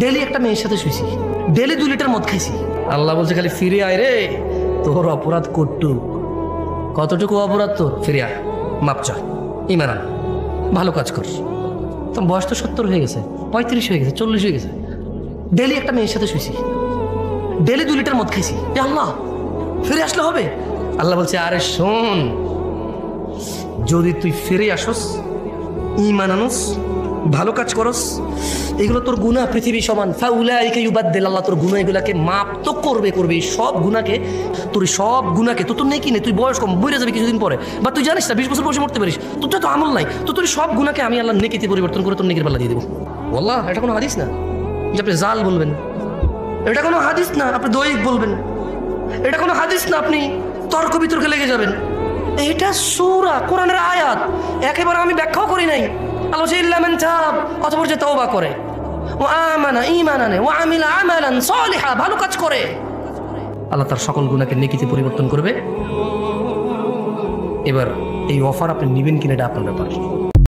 Daily একটা মেয়ের সাথে শুয়েছি, ডেলি 2 লিটার মদ খাইছি। আল্লাহ বলছে খালি ফিরে আয় রে, তোর অপরাধ কতটুকু অপরাধ তোর, ফিরে আয়, মাপ চা, ইমান আন, ভালো কাজ কর। তো বয়স তো 70 হয়ে গেছে, 35 হয়ে গেছে, 40 হয়ে গেছে, ডেলি একটা মেয়ের সাথে শুয়েছি, ডেলি 2 লিটার মদ খাইছি। আল্লাহ ফিরে আসলে হবে? আল্লাহ বলছে আরে শোন, যদি তুই ফিরে আসস, ঈমান আনস, ভালো কাজ করস, এগুলো তোর গুনাহ পৃথিবী সমান, ফাউলাইকা ইউবাদদিল, আল্লাহ তোর গুনাহ এগুলাকে মাপ তো করবে। সব গুনাহকে, তোর নেকি নেই, তুই বয়স কম, বইরে যাবে কিছুদিন পরে, বা তুই জানিস না 20 বছর বয়সে মরতে পারিস, তোর তো আমল নাই, তো তোর সব গুনাহকে আমি আল্লাহ নেকিতে পরিবর্তন করে তোর নেকির পাল্লা দিয়ে দেবো। আল্লাহ, এটা কোনো হাদিস না যে আপনি জাল বলবেন, এটা কোনো হাদিস না আপনি দৈহিক বলবেন, এটা কোনো হাদিস না আপনি তর্ক বিতর্কে লেগে যাবেন। এটা সূরা, কোরআনের আয়াত, একেবারে আমি ব্যাখ্যাও করি নাই। আল্লাহ বলছে ইল্লা মান তাব, অতঃপর যে তওবা করে, ওয়া আমানা ঈমান আনে, ওয়া আমিলা আমালান সালিহা, ভালো কাজ করে, আল্লাহ তার সকল গুনাহকে নেকিতে পরিবর্তন করবে। এবার এই অফার আপনি নেবেন কিনা এটা আপনার ব্যাপার।